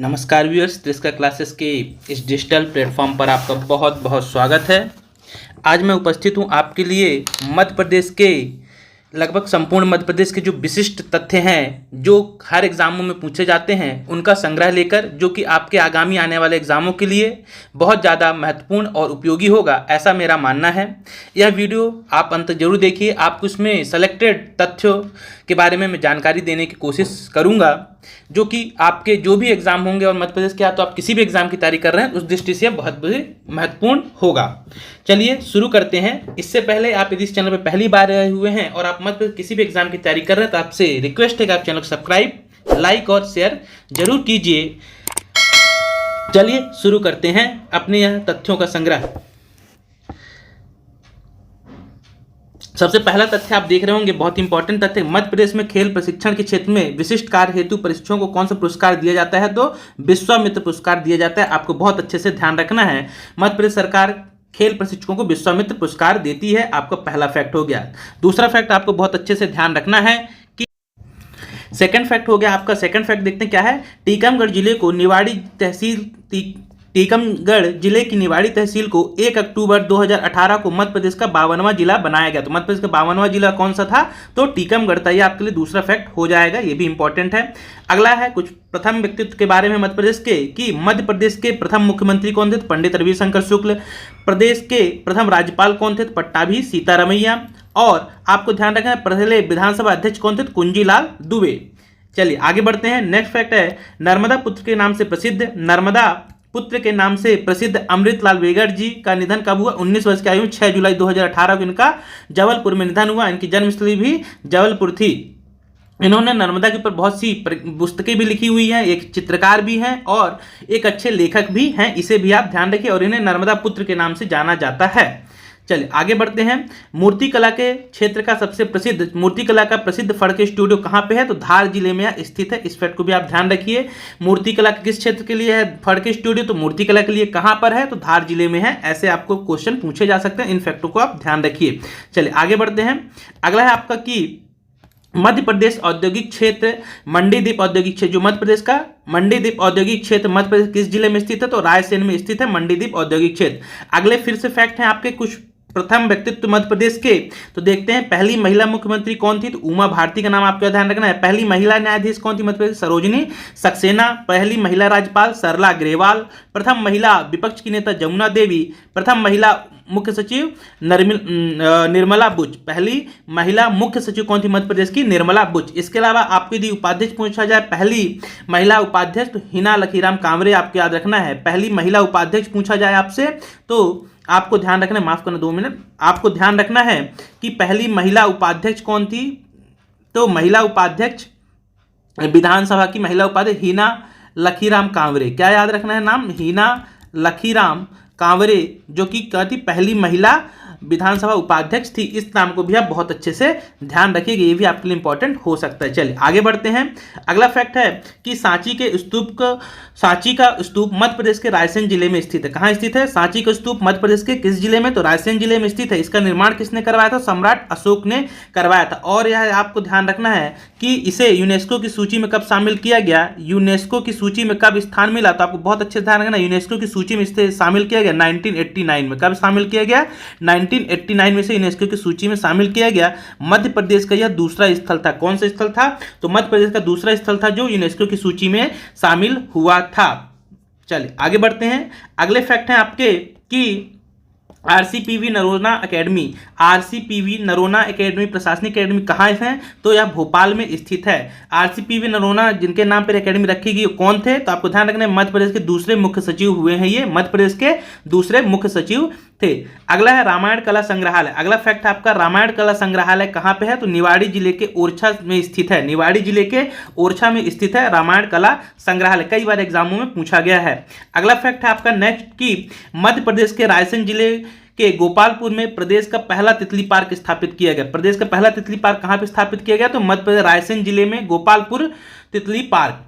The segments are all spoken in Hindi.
नमस्कार व्यूअर्स, त्रिस्का क्लासेस के इस डिजिटल प्लेटफॉर्म पर आपका बहुत बहुत स्वागत है। आज मैं उपस्थित हूं आपके लिए मध्य प्रदेश के लगभग संपूर्ण मध्य प्रदेश के जो विशिष्ट तथ्य हैं जो हर एग्ज़ामों में पूछे जाते हैं उनका संग्रह लेकर, जो कि आपके आगामी आने वाले एग्ज़ामों के लिए बहुत ज़्यादा महत्वपूर्ण और उपयोगी होगा, ऐसा मेरा मानना है। यह वीडियो आप अंत जरूर देखिए। आपको इसमें सेलेक्टेड तथ्यों के बारे में मैं जानकारी देने की कोशिश करूँगा, जो कि आपके जो भी एग्ज़ाम होंगे और मध्य प्रदेश के या तो आप किसी भी एग्ज़ाम की तैयारी कर रहे हैं उस दृष्टि से बहुत महत्वपूर्ण होगा। चलिए शुरू करते हैं। इससे पहले आप यदि इस चैनल पर पहली बार आए हुए हैं और आप मध्य प्रदेश किसी भी एग्ज़ाम की तैयारी कर रहे हैं तो आपसे रिक्वेस्ट है कि आप चैनल को सब्सक्राइब, लाइक और शेयर जरूर कीजिए। चलिए शुरू करते हैं अपने यह तथ्यों का संग्रह। सबसे पहला तथ्य आप देख रहे होंगे, बहुत इंपॉर्टेंट तथ्य। मध्य प्रदेश में खेल प्रशिक्षण के क्षेत्र में विशिष्ट कार्य हेतु प्रशिक्षुओं को कौन सा पुरस्कार दिया जाता है? तो विश्वामित्र पुरस्कार दिया जाता है। आपको बहुत अच्छे से ध्यान रखना है। मध्य प्रदेश सरकार खेल प्रशिक्षकों को विश्वामित्र पुरस्कार देती है। आपका पहला फैक्ट हो गया। दूसरा फैक्ट आपको बहुत अच्छे से ध्यान रखना है कि सेकंड फैक्ट हो गया आपका। सेकंड फैक्ट देखते हैं क्या है। टीकमगढ़ जिले को टीकमगढ़ जिले की निवाड़ी तहसील को 1 अक्टूबर 2018 को मध्य प्रदेश का 52वां जिला बनाया गया। तो मध्य प्रदेश का 52वां जिला कौन सा था? तो टीकमगढ़ था। ये आपके लिए दूसरा फैक्ट हो जाएगा, ये भी इंपॉर्टेंट है। अगला है कुछ प्रथम व्यक्तित्व के बारे में मध्य प्रदेश के, कि मध्य प्रदेश के प्रथम मुख्यमंत्री कौन थे? पंडित रविशंकर शुक्ल। प्रदेश के प्रथम राज्यपाल कौन थे? पट्टाभी सीतारमैया। और आपको ध्यान रखना है पहले विधानसभा अध्यक्ष कौन थे? कुंजीलाल दुबे। चलिए आगे बढ़ते हैं। नेक्स्ट फैक्ट है नर्मदा पुत्र के नाम से प्रसिद्ध अमृतलाल वेगड़ जी का निधन कब हुआ? 19 वर्ष की आयु में 6 जुलाई 2018 को इनका जबलपुर में निधन हुआ। इनकी जन्मस्थली भी जबलपुर थी। इन्होंने नर्मदा के ऊपर बहुत सी पुस्तकें भी लिखी हुई हैं, एक चित्रकार भी हैं और एक अच्छे लेखक भी हैं। इसे भी आप ध्यान रखिए और इन्हें नर्मदा पुत्र के नाम से जाना जाता है। चलिए आगे बढ़ते हैं। मूर्तिकला के क्षेत्र का सबसे प्रसिद्ध मूर्तिकला का प्रसिद्ध फड़के स्टूडियो कहाँ पे है? तो धार जिले में स्थित है। इस फैक्ट को भी आप ध्यान रखिए। मूर्तिकला किस क्षेत्र के लिए है फड़के स्टूडियो? तो मूर्तिकला के लिए कहाँ पर है? तो धार जिले में है। ऐसे आपको क्वेश्चन पूछे जा सकते हैं। इन फैक्टों को आप ध्यान रखिए। चलिए आगे बढ़ते हैं। अगला है आपका कि मध्य प्रदेश औद्योगिक क्षेत्र मंडीदीप औद्योगिक क्षेत्र, जो मध्य प्रदेश का मंडीदीप औद्योगिक क्षेत्र मध्य प्रदेश किस जिले में स्थित है? तो रायसेन में स्थित है मंडीदीप औद्योगिक क्षेत्र। अगले फिर से फैक्ट हैं आपके कुछ प्रथम व्यक्तित्व मध्य प्रदेश के। तो देखते हैं पहली महिला मुख्यमंत्री कौन थी? तो उमा भारती का नाम आपको ध्यान रखना है। पहली महिला न्यायाधीश कौन थी मध्य प्रदेश? सरोजिनी सक्सेना। पहली महिला राज्यपाल सरला ग्रेवाल। प्रथम महिला विपक्ष की नेता जमुना देवी। प्रथम महिला मुख्य सचिव निर्मला बुच। पहली महिला मुख्य सचिव कौन थी मध्य प्रदेश की? निर्मला बुच। इसके अलावा आपको यदि उपाध्यक्ष पूछा जाए, पहली महिला उपाध्यक्ष तो हिना लखीराम कांवरे आपको याद रखना है। पहली महिला उपाध्यक्ष पूछा जाए आपसे तो आपको ध्यान रखना है, माफ करना 2 मिनट, आपको ध्यान रखना है कि पहली महिला उपाध्यक्ष कौन थी? तो महिला उपाध्यक्ष विधानसभा की महिला उपाध्यक्ष हिना लखीराम कांवरे। क्या याद रखना है नाम? हिना लखीराम कांवरे, जो कि क्या थी? पहली महिला विधानसभा उपाध्यक्ष थी। इस नाम को भी आप बहुत अच्छे से ध्यान रखिएगा, ये भी आपके लिए इंपॉर्टेंट हो सकता है। चलिए आगे बढ़ते हैं। अगला फैक्ट है कि सांची का स्तूप मध्य प्रदेश के रायसेन जिले में स्थित है। कहाँ स्थित है? सांची का स्तूप मध्य प्रदेश के किस जिले में? तो रायसेन जिले में स्थित है। इसका निर्माण किसने करवाया था? सम्राट अशोक ने करवाया था। और यह आपको ध्यान रखना है कि इसे यूनेस्को की सूची में कब शामिल किया गया? यूनेस्को की सूची में कब स्थान मिला? तो आपको बहुत अच्छे से ध्यान रखना। यूनेस्को की सूची में इसे शामिल किया गया 1989 में। कब शामिल किया गया? 1989 में से यूनेस्को की सूची में शामिल किया गया। मध्य प्रदेश का यह दूसरा स्थल था। कौन सा स्थल था? तो मध्य प्रदेश का दूसरा स्थल था जो यूनेस्को की सूची में शामिल हुआ था। चलिए आगे बढ़ते हैं। अगले फैक्ट हैं आपके कि आरसीपीवी नरोना एकेडमी प्रशासनिक एकेडमी कहाँ है? तो यह भोपाल में स्थित है। आरसीपीवी नरोना जिनके नाम पर एकेडमी रखी गई कौन थे? तो आपको ध्यान रखना है मध्य प्रदेश के दूसरे मुख्य सचिव हुए हैं। ये मध्य प्रदेश के दूसरे मुख्य सचिव थे। अगला है रामायण कला संग्रहालय। अगला फैक्ट आपका रामायण कला संग्रहालय कहाँ पे है? तो निवाड़ी जिले के ओरछा में स्थित है। निवाड़ी जिले के ओरछा में स्थित है रामायण कला संग्रहालय। कई बार एग्जामों में पूछा गया है। अगला फैक्ट है आपका नेक्स्ट कि मध्य प्रदेश के रायसेन जिले के गोपालपुर में प्रदेश का पहला तितली पार्क स्थापित किया गया। प्रदेश का पहला तितली पार्क कहाँ पे स्थापित किया गया? तो मध्य प्रदेश रायसेन जिले में गोपालपुर तितली पार्क।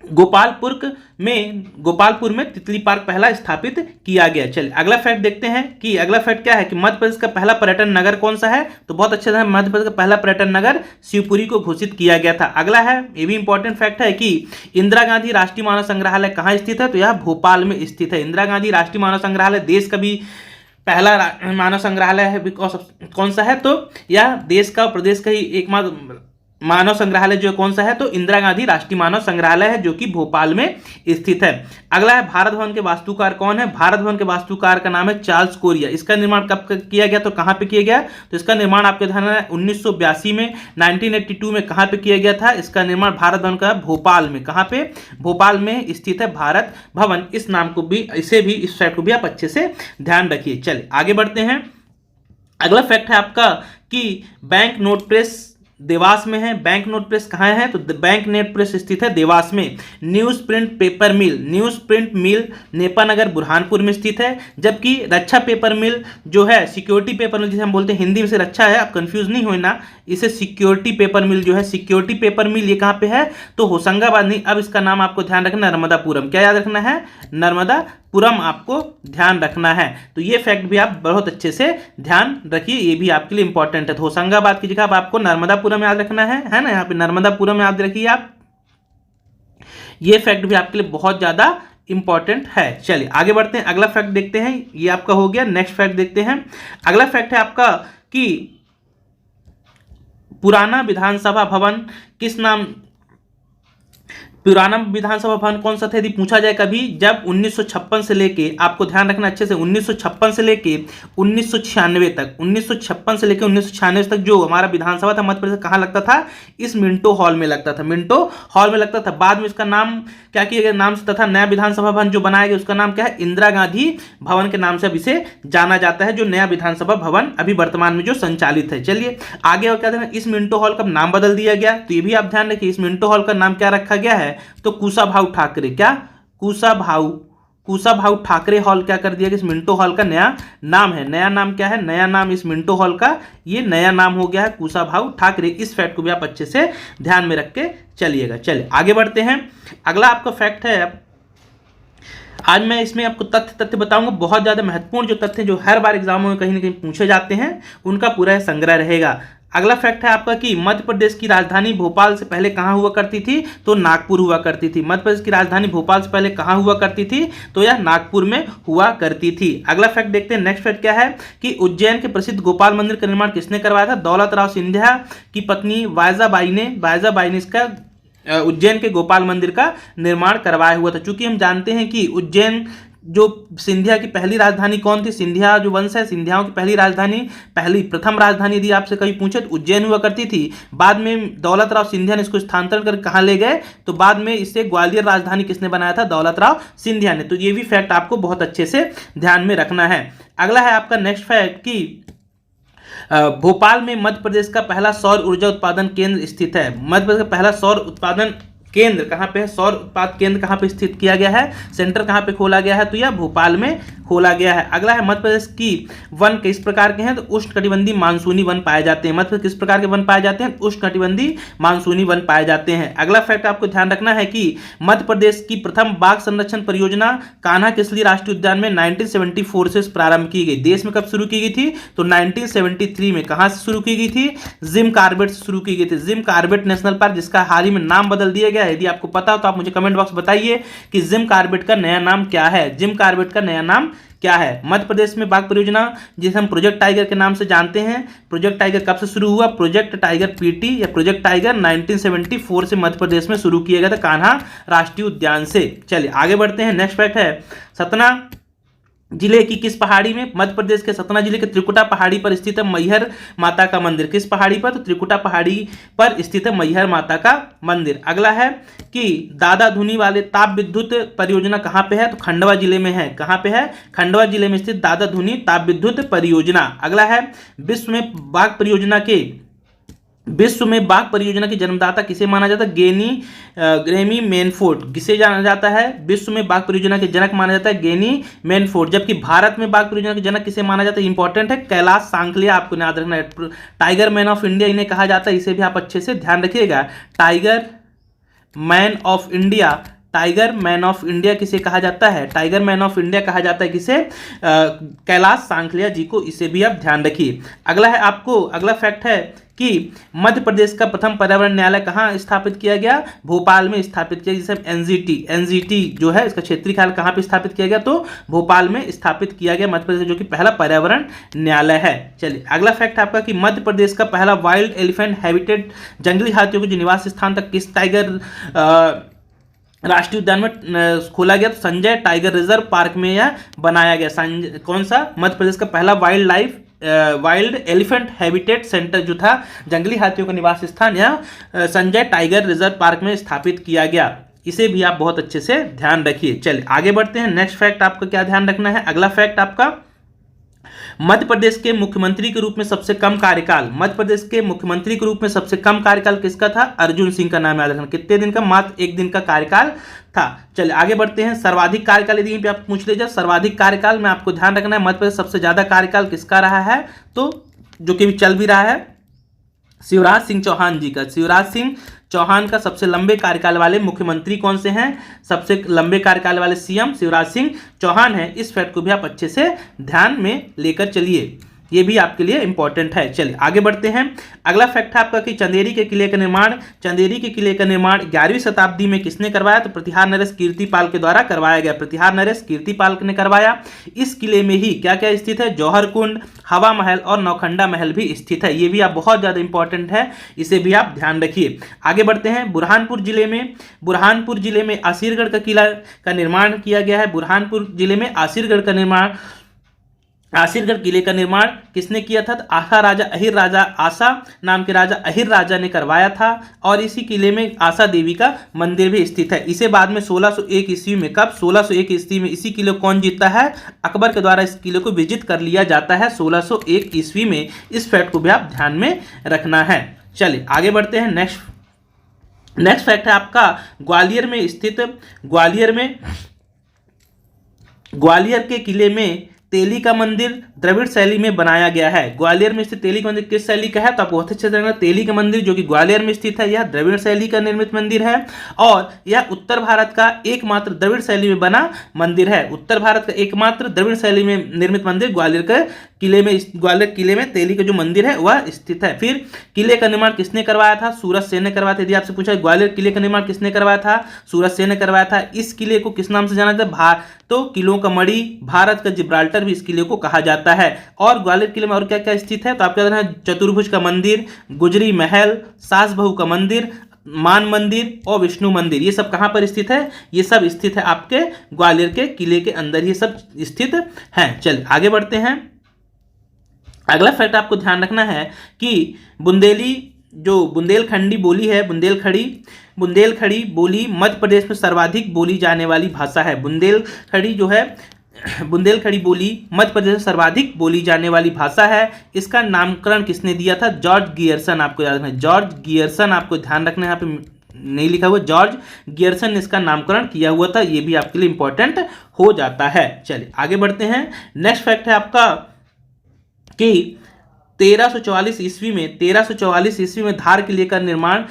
गोपालपुर में तितली पार्क पहला स्थापित किया गया। चलिए अगला फैक्ट देखते हैं कि अगला फैक्ट क्या है कि मध्य प्रदेश का पहला पर्यटन नगर कौन सा है। तो बहुत अच्छे से मध्य प्रदेश का पहला पर्यटन नगर शिवपुरी को घोषित किया गया था। अगला है, ये भी इंपॉर्टेंट फैक्ट है कि इंदिरा गांधी राष्ट्रीय मानव संग्रहालय कहाँ स्थित है। तो यह भोपाल में स्थित है। इंदिरा गांधी राष्ट्रीय मानव संग्रहालय देश का भी पहला मानव संग्रहालय है। बिकॉज कौन सा है, तो यह देश का प्रदेश का ही एकमात्र मानव संग्रहालय जो कौन सा है, तो इंदिरा गांधी राष्ट्रीय मानव संग्रहालय है जो कि भोपाल में स्थित है। अगला है, भारत भवन के वास्तुकार कौन है। भारत भवन के वास्तुकार का नाम है चार्ल्स कोरिया। इसका निर्माण कब किया गया, तो कहां पे किया गया, तो इसका निर्माण आपके ध्यान है 1982 में, 1982 में कहां पे किया गया था। इसका निर्माण भारत भवन का भोपाल में, कहां पे, भोपाल में स्थित है भारत भवन। इस नाम को भी, इस फैक्ट को भी आप अच्छे से ध्यान रखिए। चलिए आगे बढ़ते हैं। अगला फैक्ट है आपका कि बैंक नोट प्रेस देवास में है। बैंक नोट प्रेस कहाँ है, तो बैंक नोट प्रेस स्थित है देवास में। न्यूज़ प्रिंट पेपर मिल नेपानगर बुरहानपुर में स्थित है। जबकि रक्षा पेपर मिल जो है, सिक्योरिटी पेपर मिल जिसे हम बोलते हैं, हिंदी में से रक्षा है, आप कंफ्यूज नहीं होना, इसे सिक्योरिटी पेपर मिल जो है, सिक्योरिटी पेपर मिल ये कहाँ पे है, तो होशंगाबाद नहीं, अब इसका नाम आपको ध्यान रखना नर्मदापुरम। क्या याद रखना है, नर्मदापुरम आपको ध्यान रखना है। तो ये फैक्ट भी आप बहुत अच्छे से ध्यान रखिए, ये भी आपके लिए इंपॉर्टेंट है। तो होशंगाबाद की जगह अब आपको नर्मदापुरम याद रखना है ना, यहाँ पे नर्मदापुरम याद रखिए आप। ये फैक्ट भी आपके लिए बहुत ज्यादा इंपॉर्टेंट है। चलिए आगे बढ़ते हैं, अगला फैक्ट देखते हैं। ये आपका हो गया। नेक्स्ट फैक्ट देखते हैं। अगला फैक्ट है आपका कि पुराना विधानसभा भवन कौन सा था, यदि पूछा जाए कभी, जब 1956 से लेके, आपको ध्यान रखना अच्छे से, 1956 से लेके 1996 तक, 1956 से लेके 1996 तक जो हमारा विधानसभा था मध्य प्रदेश, कहाँ लगता था, इस मिंटो हॉल में लगता था। मिंटो हॉल में लगता था। बाद में इसका नाम क्या किया गया, नाम से, तथा नया विधानसभा भवन जो बनाया गया उसका नाम क्या है, इंदिरा गांधी भवन के नाम से अब इसे जाना जाता है, जो नया विधानसभा भवन अभी वर्तमान में जो संचालित है। चलिए आगे और क्या था, इस मिंटो हॉल का नाम बदल दिया गया। तो ये भी आप ध्यान रखिए, इस मिंटो हॉल का नाम क्या रखा गया है, तो कुशाभाऊ ठाकरे, क्या, कुशाभाऊ ठाकरे हॉल क्या कर दिया कि इस मिंटो हॉल का नया नाम है। नया नाम क्या है, नया नाम इस मिंटो हॉल का, ये नया नाम हो गया है कुशाभाऊ ठाकरे। इस फैक्ट को भी आप अच्छे से ध्यान में रख के चलिएगा। चलिए आगे बढ़ते हैं। अगला आपका फैक्ट है, आज मैं इसमें आपको तथ्य बताऊंगा, बहुत ज्यादा महत्वपूर्ण जो तथ्य जो हर बार एग्जामों में कहीं ना कहीं पूछे जाते हैं, उनका पूरा संग्रह रहेगा। अगला फैक्ट है आपका कि मध्य प्रदेश की राजधानी भोपाल से पहले कहाँ हुआ करती थी, तो नागपुर हुआ करती थी। मध्य प्रदेश की राजधानी भोपाल से पहले कहाँ हुआ करती थी, तो यह नागपुर में हुआ करती थी। अगला फैक्ट देखते हैं। नेक्स्ट फैक्ट क्या है कि उज्जैन के प्रसिद्ध गोपाल मंदिर का निर्माण किसने करवाया था, दौलत राव सिंधिया की पत्नी वायजाबाई ने इसका उज्जैन के गोपाल मंदिर का निर्माण करवाया हुआ था। चूंकि हम जानते हैं कि उज्जैन जो सिंधिया की पहली राजधानी कौन थी, सिंधिया जो वंश है, सिंधियाओं की पहली राजधानी, प्रथम राजधानी यदि आपसे कभी पूछे तो उज्जैन हुआ करती थी। बाद में दौलत राव सिंधिया ने इसको स्थानांतरण कर कहाँ ले गए, तो बाद में इसे ग्वालियर राजधानी किसने बनाया था, दौलत राव सिंधिया ने। तो ये भी फैक्ट आपको बहुत अच्छे से ध्यान में रखना है। अगला है आपका नेक्स्ट फैक्ट कि भोपाल में मध्य प्रदेश का पहला सौर ऊर्जा उत्पादन केंद्र स्थित है। मध्य प्रदेश का पहला सौर उत्पादन केंद्र कहाँ पे है, सौर उत्पाद केंद्र कहाँ पे स्थित किया गया है, सेंटर कहाँ पे खोला गया है, तो यह भोपाल में खोला गया है। अगला है मध्य प्रदेश की वन किस प्रकार के हैं, तो उष्णकटिबंधीय मानसूनी वन पाए जाते हैं। मध्य प्रदेश किस प्रकार के वन पाए जाते हैं, उष्णकटिबंधीय मानसूनी वन पाए जाते हैं। अगला फैक्ट आपको ध्यान रखना है कि मध्य प्रदेश की प्रथम बाघ संरक्षण परियोजना कान्हा किसली राष्ट्रीय उद्यान में 1974 से प्रारंभ की गई। देश में कब शुरू की गई थी, तो 1973 में। कहां से शुरू की गई थी, जिम कार्बेट से शुरू की गई थी। जिम कार्बेट नेशनल पार्क, जिसका हाल ही में नाम बदल दिया गया। यदि आपको पता हो तो आप मुझे कमेंट बॉक्स बताइए कि जिम कार्बेट का नया नाम क्या है, जिम कार्बेट का नया नाम क्या है। मध्य प्रदेश में बाघ परियोजना जिसे हम प्रोजेक्ट टाइगर के नाम से जानते हैं, प्रोजेक्ट टाइगर कब से शुरू हुआ, प्रोजेक्ट टाइगर पीटी या प्रोजेक्ट टाइगर 1974 से मध्य प्रदेश में शुरू किया गया था कान्हा राष्ट्रीय उद्यान से। चलिए आगे बढ़ते हैं। नेक्स्ट फैक्ट है सतना जिले की किस पहाड़ी में, मध्य प्रदेश के सतना जिले के त्रिकुटा पहाड़ी पर स्थित है मैहर माता का मंदिर। किस पहाड़ी पर, तो त्रिकुटा पहाड़ी पर स्थित है मैहर माता का मंदिर। अगला है कि दादा धुनी वाले ताप विद्युत परियोजना कहाँ पे है, तो खंडवा जिले में है। कहाँ पे है, खंडवा जिले में स्थित दादा धुनी ताप विद्युत परियोजना। अगला है विश्व में बाघ परियोजना की जन्मदाता किसे माना जाता है, ग्रेमी मेनफोर्ड किसे जाना जाता है, विश्व में बाघ परियोजना के जनक माना जाता है गेनी मेनफोर्ड। जबकि भारत में बाघ परियोजना के जनक किसे माना जाता है, इंपॉर्टेंट है, कैलाश सांखलिया। आपको याद रखना है, टाइगर मैन ऑफ इंडिया इन्हें कहा जाता है, इसे भी आप अच्छे से ध्यान रखिएगा। Tiger man of India, tiger man of India किसे कहा जाता है? टाइगर मैन ऑफ इंडिया कहा जाता है किसे? कैलाश सांखलिया जी को। इसे भी आप ध्यान रखिए। अगला है आपको, अगला फैक्ट है कि मध्य प्रदेश का प्रथम पर्यावरण न्यायालय कहाँ स्थापित किया गया? भोपाल में स्थापित किया, जिसे एनजीटी जो है इसका क्षेत्रीय कार्यालय कहाँ पे स्थापित किया गया? तो भोपाल में स्थापित किया गया मध्य प्रदेश, जो कि पहला पर्यावरण न्यायालय है। चलिए अगला फैक्ट आपका कि मध्य प्रदेश का पहला वाइल्ड एलिफेंट हैबिटेट, जंगली हाथियों के जो निवास स्थान तक किस टाइगर राष्ट्रीय उद्यान में खोला गया? तो संजय टाइगर रिजर्व पार्क में यह बनाया गया। संजय कौन सा? मध्य प्रदेश का पहला वाइल्ड एलिफेंट हैबिटेट सेंटर जो था, जंगली हाथियों का निवास स्थान, यह संजय टाइगर रिजर्व पार्क में स्थापित किया गया। इसे भी आप बहुत अच्छे से ध्यान रखिए। चलिए आगे बढ़ते हैं। नेक्स्ट फैक्ट आपका क्या ध्यान रखना है? अगला फैक्ट आपका, मध्य प्रदेश के मुख्यमंत्री के रूप में सबसे कम कार्यकाल, मध्य प्रदेश के मुख्यमंत्री के रूप में सबसे कम कार्यकाल किसका था? अर्जुन सिंह का नाम याद रखना। कितने दिन का? मात्र 1 दिन का कार्यकाल था। चलिए आगे बढ़ते हैं। सर्वाधिक कार्यकाल यदि पे आप पूछ लीजिए, सर्वाधिक कार्यकाल में आपको ध्यान रखना है मध्य प्रदेश सबसे ज्यादा कार्यकाल किसका रहा है? तो जो कि चल भी रहा है, शिवराज सिंह चौहान जी का। शिवराज सिंह चौहान का सबसे लंबे कार्यकाल वाले मुख्यमंत्री कौन से हैं? सबसे लंबे कार्यकाल वाले सीएम शिवराज सिंह चौहान है। इस फैक्ट को भी आप अच्छे से ध्यान में लेकर चलिए, ये भी आपके लिए इंपॉर्टेंट है। चलिए आगे बढ़ते हैं। अगला फैक्ट है आपका कि चंदेरी के किले का निर्माण 11वीं शताब्दी में किसने करवाया? तो प्रतिहार नरेश कीर्तिपाल के द्वारा करवाया गया। प्रतिहार नरेश कीर्तिपाल ने करवाया। इस किले में ही क्या क्या स्थित है? जौहर कुंड, हवा महल और नौखंडा महल भी स्थित है। ये भी आप बहुत ज्यादा इंपॉर्टेंट है, इसे भी आप ध्यान रखिए। आगे बढ़ते हैं। बुरहानपुर जिले में आसिरगढ़ का किला का निर्माण किया गया है। बुरहानपुर जिले में आसिरगढ़ किले का निर्माण किसने किया था? आसा नाम के राजा अहिर राजा ने करवाया था। और इसी किले में आशा देवी का मंदिर भी स्थित है। इसे बाद में 1601 ईस्वी में, कब? 1601 ईस्वी में इसी किले को कौन जीतता है? अकबर के द्वारा इस किले को विजित कर लिया जाता है 1601 ईस्वी में। इस फैक्ट को भी आप ध्यान में रखना है। चलिए आगे बढ़ते हैं। नेक्स्ट फैक्ट है आपका ग्वालियर के किले में तेली का मंदिर द्रविड़ शैली में बनाया गया है। ग्वालियर में स्थित तेली का मंदिर किस शैली का है? तो आपको बहुत अच्छे से जानना। तेली का मंदिर जो कि ग्वालियर में स्थित है, यह द्रविड़ शैली का निर्मित मंदिर है और यह उत्तर भारत का एकमात्र द्रविड़ शैली में बना मंदिर है। उत्तर भारत का एकमात्र द्रविड़ शैली में निर्मित मंदिर ग्वालियर किले में तेली का जो मंदिर है वह स्थित है। फिर किले का निर्माण किसने करवाया था? सूरज सेन ने करवाया था। यदि आपसे पूछा ग्वालियर किले का निर्माण किसने करवाया था? सूरज सेन ने करवाया था। इस किले को किस नाम से जाना जाता है? तो किलों का मणि, भारत का जिब्राल्टर भी इस किले को कहा जाता है। और ग्वालियर किले में और क्या क्या स्थित है? तो आपके याद है चतुर्भुज का मंदिर, गुजरी महल, सास बहू का मंदिर, मान मंदिर और विष्णु मंदिर। ये सब कहां पर स्थित है? ये सब स्थित है आपके ग्वालियर के किले के अंदर, ये सब स्थित हैं। चलिए आगे बढ़ते हैं। अगला फैक्ट आपको ध्यान रखना है कि बुंदेलखंडी बोली है, बुंदेलखड़ी बोली मध्य प्रदेश में सर्वाधिक बोली जाने वाली भाषा है। बुंदेलखड़ी बोली मध्य प्रदेश में सर्वाधिक बोली जाने वाली भाषा है। इसका नामकरण किसने दिया था? George Gierson. आपको याद रखना है, जॉर्ज गियर्सन। आपको ध्यान रखना है, यहाँ पे नहीं लिखा हुआ, जॉर्ज गियर्सन ने इसका नामकरण किया हुआ था। ये भी आपके लिए इंपॉर्टेंट हो जाता है। चलिए आगे बढ़ते हैं। नेक्स्ट फैक्ट है आपका कि 1344 ईस्वी में धार किले का निर्माण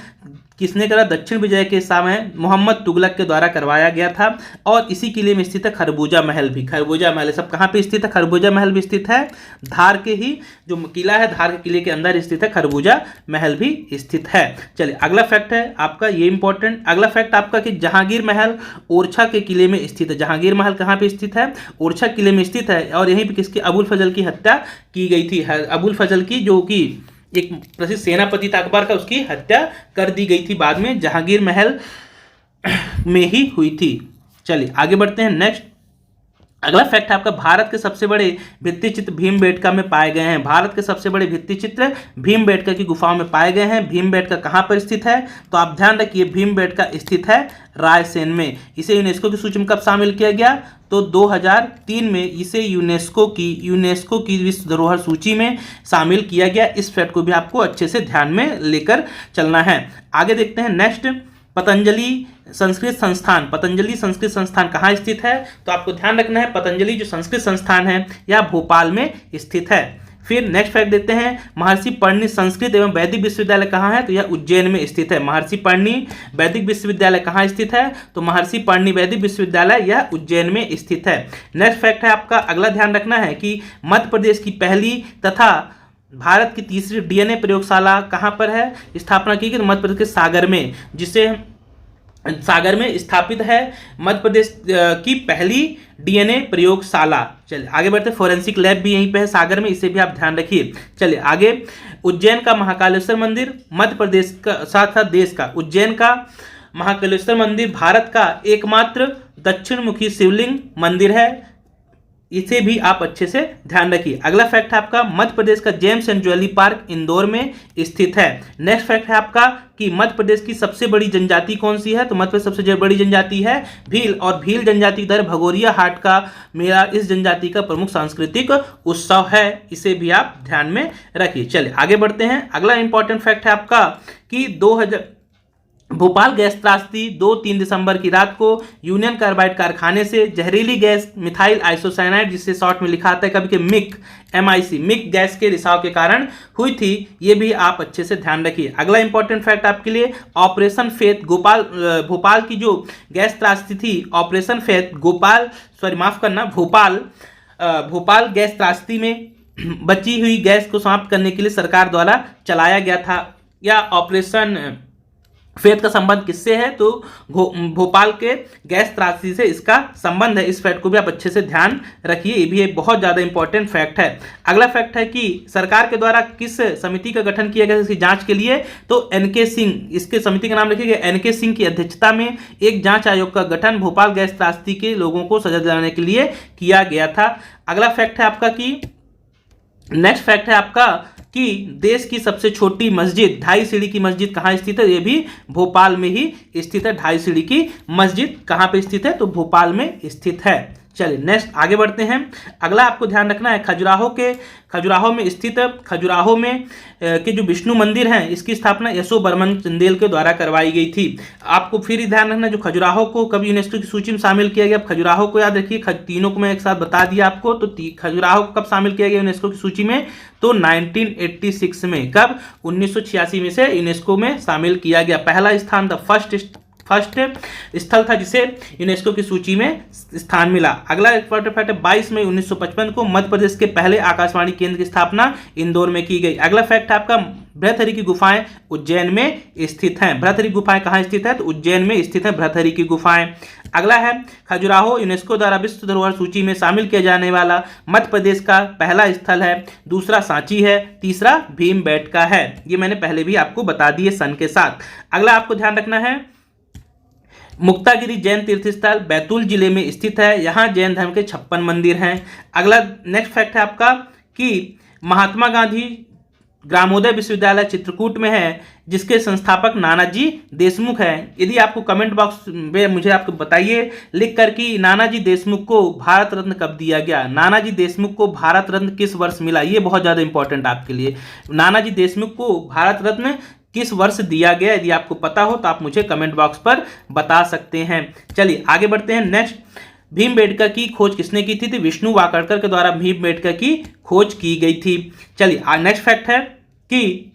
किसने करा? दक्षिण विजय के समय मोहम्मद तुगलक के द्वारा करवाया गया था। और इसी किले में स्थित है खरबूजा महल भी। खरबूजा महल सब कहाँ पे स्थित है? खरबूजा महल भी स्थित है धार के ही जो किला है, धार के किले के अंदर स्थित है, खरबूजा महल भी स्थित है। चलिए अगला फैक्ट है आपका, ये इंपॉर्टेंट अगला फैक्ट आपका कि जहांगीर महल ओरछा के किले में स्थित है। जहांगीर महल कहाँ पे स्थित है? ओरछा किले में स्थित है। और यहीं पे किसकी? अबुल फजल की हत्या की गई थी। अबुल फजल की, जो कि एक प्रसिद्ध सेनापति था अकबर का, उसकी हत्या कर दी गई थी बाद में, जहांगीर महल में ही हुई थी। चलिए आगे बढ़ते हैं। नेक्स्ट अगला फैक्ट है आपका, भारत के सबसे बड़े भित्ति चित्र भीमबेटका में पाए गए हैं। भारत के सबसे बड़े भित्ति चित्र भीमबेटका की गुफाओं में पाए गए हैं। भीमबेटका कहाँ पर स्थित है? तो आप ध्यान रखिए, भीमबेटका स्थित है रायसेन में। इसे यूनेस्को की सूची में कब शामिल किया गया? तो 2003 में इसे यूनेस्को की विश्व धरोहर सूची में शामिल किया गया। इस फैक्ट को भी आपको अच्छे से ध्यान में लेकर चलना है। आगे देखते हैं। नेक्स्ट, पतंजलि संस्कृत संस्थान कहाँ स्थित है? तो आपको ध्यान रखना है, पतंजलि जो संस्कृत संस्थान है यह भोपाल में स्थित है। फिर नेक्स्ट फैक्ट देखते हैं, महर्षि पढ़नी संस्कृत एवं वैदिक विश्वविद्यालय कहाँ है? तो यह उज्जैन में स्थित है। महर्षि पढ़नी वैदिक विश्वविद्यालय कहाँ स्थित है? तो महर्षि पढ़नी वैदिक विश्वविद्यालय यह उज्जैन में स्थित है। नेक्स्ट फैक्ट है आपका, अगला ध्यान रखना है कि मध्य प्रदेश की पहली तथा भारत की तीसरी डीएनए प्रयोगशाला कहाँ पर है स्थापना की गई? मध्य प्रदेश के सागर में, जिसे सागर में स्थापित है मध्य प्रदेश की पहली डीएनए प्रयोगशाला। चलिए आगे बढ़ते, फोरेंसिक लैब भी यहीं पे है सागर में, इसे भी आप ध्यान रखिए। चलिए आगे, उज्जैन का महाकालेश्वर मंदिर मध्य प्रदेश का साथ साथ देश का, उज्जैन का महाकालेश्वर मंदिर भारत का एकमात्र दक्षिण मुखी शिवलिंग मंदिर है, इसे भी आप अच्छे से ध्यान रखिए। अगला फैक्ट है आपका, मध्य प्रदेश का James and jewellery park Indore में स्थित है। नेक्स्ट फैक्ट है आपका कि मध्य प्रदेश की सबसे बड़ी जनजाति कौन सी है? तो मध्य प्रदेश सबसे बड़ी जनजाति है भील, और भील जनजाति दर भगोरिया हाट का मेला इस जनजाति का प्रमुख सांस्कृतिक उत्सव है, इसे भी आप ध्यान में रखिए। चलिए आगे बढ़ते हैं। अगला इंपॉर्टेंट फैक्ट है आपका कि भोपाल गैस त्रासदी 2-3 दिसंबर की रात को यूनियन कार्बाइड कारखाने से जहरीली गैस मिथाइल आइसोसाइनाइड, जिसे शॉर्ट में लिखा आता है कभी कि मिक, MIC, मिक गैस के रिसाव के कारण हुई थी, ये भी आप अच्छे से ध्यान रखिए। अगला इंपॉर्टेंट फैक्ट आपके लिए, ऑपरेशन फेथ भोपाल की जो गैस त्रासदी थी, ऑपरेशन फेथ भोपाल गैस त्रासदी में बची हुई गैस को समाप्त करने के लिए सरकार द्वारा चलाया गया था। या ऑपरेशन फेथ का संबंध किससे है? तो भोपाल के गैस त्रासदी से इसका संबंध है। इस फैक्ट को भी आप अच्छे से ध्यान रखिए, ये भी एक बहुत ज़्यादा इंपॉर्टेंट फैक्ट है। अगला फैक्ट है कि सरकार के द्वारा किस समिति का गठन किया गया इसकी जांच के लिए? तो NK सिंह, इसके समिति का नाम लिखिएगा, NK सिंह की अध्यक्षता में एक जांच आयोग का गठन भोपाल गैस त्रासदी के लोगों को सजा दिलाने के लिए किया गया था। अगला फैक्ट है आपका कि नेक्स्ट फैक्ट है आपका कि देश की सबसे छोटी मस्जिद 2.5 सीढ़ी की मस्जिद कहाँ स्थित है? ये भी भोपाल में ही स्थित है। 2.5 सीढ़ी की मस्जिद कहाँ पे स्थित है? तो भोपाल में स्थित है। चलिए नेक्स्ट आगे बढ़ते हैं। अगला आपको ध्यान रखना है, खजुराहो में स्थित खजुराहो में के जो विष्णु मंदिर हैं, इसकी स्थापना यशो बर्मन चंदेल के द्वारा करवाई गई थी। आपको फिर ध्यान रखना, जो खजुराहो को कब यूनेस्को की सूची में शामिल किया गया? खजुराहो को याद रखिए, तीनों को मैं एक साथ बता दिया आपको। तो खजुराहो को कब शामिल किया गया यूनेस्को की सूची में? तो 1986 में। कब? 1986 में से यूनेस्को में शामिल किया गया। पहला स्थान था, फर्स्ट स्थल था जिसे यूनेस्को की सूची में स्थान मिला। अगला इंपॉर्टेंट फैक्ट है, 22 मई 1955 को मध्य प्रदेश के पहले आकाशवाणी केंद्र की स्थापना इंदौर में की गई। अगला फैक्ट है आपका, बृहत्तरी की गुफाएं उज्जैन में स्थित हैं। बृहत्तरी गुफाएं कहाँ स्थित है? तो उज्जैन में स्थित है बृहत्तरी की गुफाएं। अगला है, खजुराहो यूनेस्को द्वारा विश्व धरोहर सूची में शामिल किया जाने वाला मध्य प्रदेश का पहला स्थल है। दूसरा सांची है, तीसरा भीमबेटका है। ये मैंने पहले भी आपको बता दिए सन के साथ। अगला आपको ध्यान रखना है, मुक्तागिरी जैन तीर्थ स्थल बैतूल जिले में स्थित है। यहाँ जैन धर्म के 56 मंदिर हैं। अगला नेक्स्ट फैक्ट है आपका कि महात्मा गांधी ग्रामोदय विश्वविद्यालय चित्रकूट में है, जिसके संस्थापक नानाजी देशमुख हैं। यदि आपको कमेंट बॉक्स में मुझे आपको बताइए लिख कर कि नानाजी देशमुख को भारत रत्न कब दिया गया? नानाजी देशमुख को भारत रत्न किस वर्ष मिला? ये बहुत ज़्यादा इंपॉर्टेंट आपके लिए। नानाजी देशमुख को भारत रत्न किस वर्ष दिया गया? यदि आपको पता हो तो आप मुझे कमेंट बॉक्स पर बता सकते हैं। चलिए आगे बढ़ते हैं। नेक्स्ट, भीमबेटका की खोज किसने की थी? विष्णु वाकड़कर के द्वारा भीमबेटका की खोज की गई थी। चलिए नेक्स्ट फैक्ट है कि